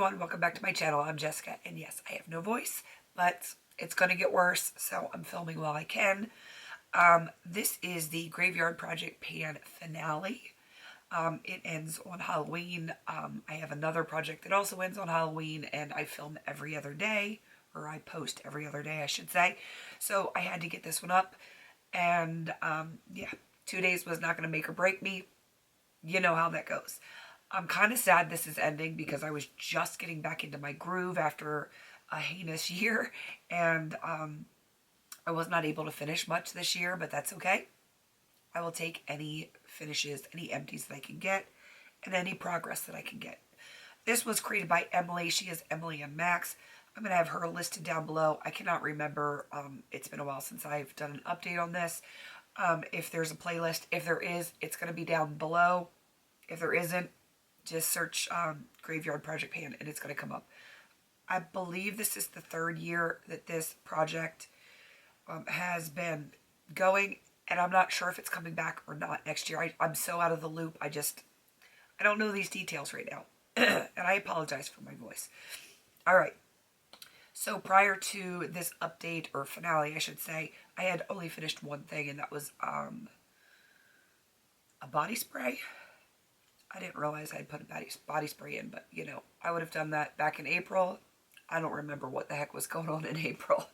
everyone, welcome back to my channel. I'm Jessica, and yes, I have no voice, but it's going to get worse, so I'm filming while I can. This is the Graveyard Project Pan finale. It ends on Halloween. I have another project that also ends on Halloween, and I film every other day, or I post every other day, I should say. So I had to get this one up, and yeah, 2 days was not going to make or break me. You know how that goes. I'm kind of sad this is ending because I was just getting back into my groove after a heinous year, and I was not able to finish much this year, but that's okay. I will take any finishes, any empties that I can get, and any progress that I can get. This was created by Emily. She is Emily and Max. I'm going to have her listed down below. I cannot remember. It's been a while since I've done an update on this. If there's a playlist, if there is, it's going to be down below. If there isn't, just search Graveyard Project Pan and it's going to come up. I believe this is the third year that this project has been going, and I'm not sure if it's coming back or not next year. I'm so out of the loop. I don't know these details right now. And I apologize for my voice. All right. So prior to this update, or finale, I should say, I had only finished one thing, and that was a body spray. I didn't realize I'd put a body spray in, but, you know, I would have done that back in April. I don't remember what the heck was going on in April.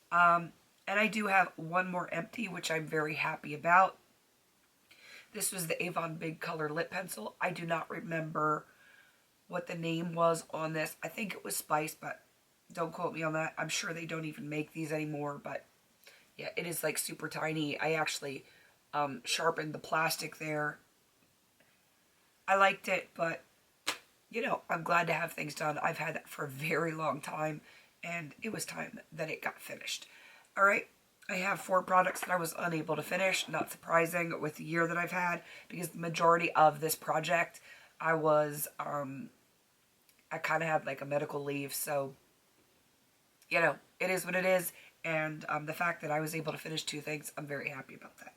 And I do have one more empty, which I'm very happy about. This was the Avon Big Color Lip Pencil. I do not remember what the name was on this. I think it was Spice, but don't quote me on that. I'm sure they don't even make these anymore, but yeah, it is like super tiny. I actually sharpened the plastic there. I liked it, but, you know, I'm glad to have things done. I've had that for a very long time, and it was time that it got finished. All right, I have 4 products that I was unable to finish. Not surprising with the year that I've had, because the majority of this project, I kind of had like a medical leave, so, you know, it is what it is, and the fact that I was able to finish 2 things, I'm very happy about that.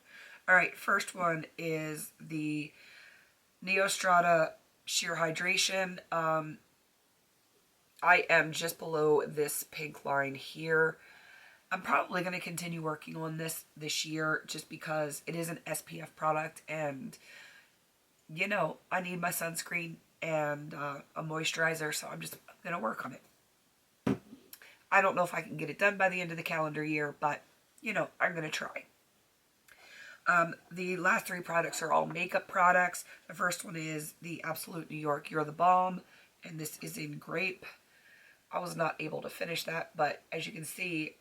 All right, first one is the Neostrata Sheer Hydration. I am just below this pink line here. I'm probably going to continue working on this year just because it is an SPF product, and, you know, I need my sunscreen and a moisturizer, so I'm just going to work on it. I don't know if I can get it done by the end of the calendar year, but, you know, I'm going to try. The last 3 products are all makeup products. The first one is the Absolute New York You're the Bomb, and this is in grape. I was not able to finish that, but as you can see,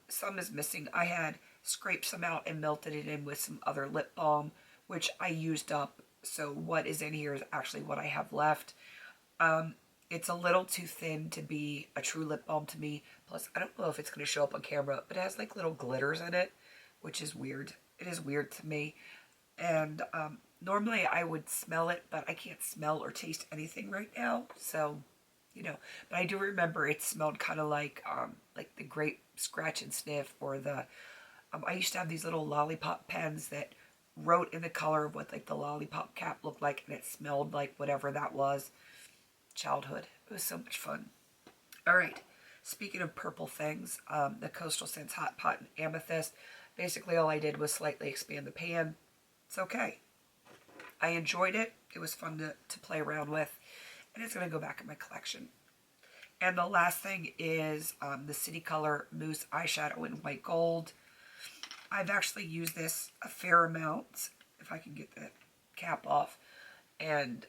some is missing. I had scraped some out and melted it in with some other lip balm, which I used up, so what is in here is actually what I have left. It's a little too thin to be a true lip balm to me, plus I don't know if it's going to show up on camera, but it has like little glitters in it, which is weird. It is weird to me, and normally I would smell it, but I can't smell or taste anything right now, so, you know, but I do remember it smelled kind of like the grape scratch and sniff, or the, I used to have these little lollipop pens that wrote in the color of what like the lollipop cap looked like, and it smelled like whatever that was. Childhood. It was so much fun. All right, speaking of purple things, the Coastal Scents Hot Pot and Amethyst. Basically, all I did was slightly expand the pan. It's okay. I enjoyed it. It was fun to play around with. And it's going to go back in my collection. And the last thing is the City Color Mousse Eyeshadow in White Gold. I've actually used this a fair amount, if I can get the cap off. And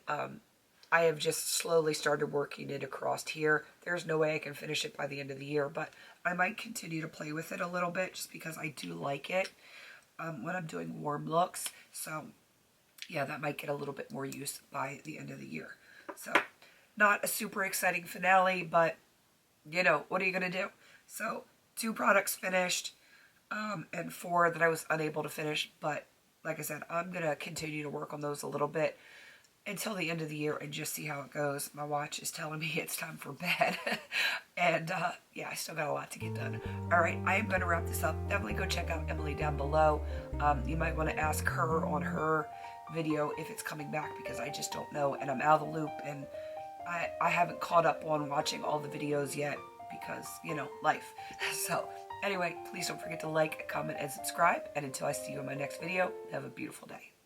I have just slowly started working it across here. There's no way I can finish it by the end of the year, but I might continue to play with it a little bit just because I do like it when I'm doing warm looks. So, yeah, that might get a little bit more use by the end of the year. So, not a super exciting finale, but, you know, what are you going to do? So, 2 products finished and 4 that I was unable to finish, but like I said, I'm going to continue to work on those a little bit until the end of the year and just see how it goes. My watch is telling me it's time for bed. And yeah, I still got a lot to get done. All right, I am going to wrap this up. Definitely go check out Emily down below. You might want to ask her on her video if it's coming back, because I just don't know, and I'm out of the loop, and I haven't caught up on watching all the videos yet because, you know, life. So anyway, please don't forget to like, comment, and subscribe. And until I see you in my next video, have a beautiful day.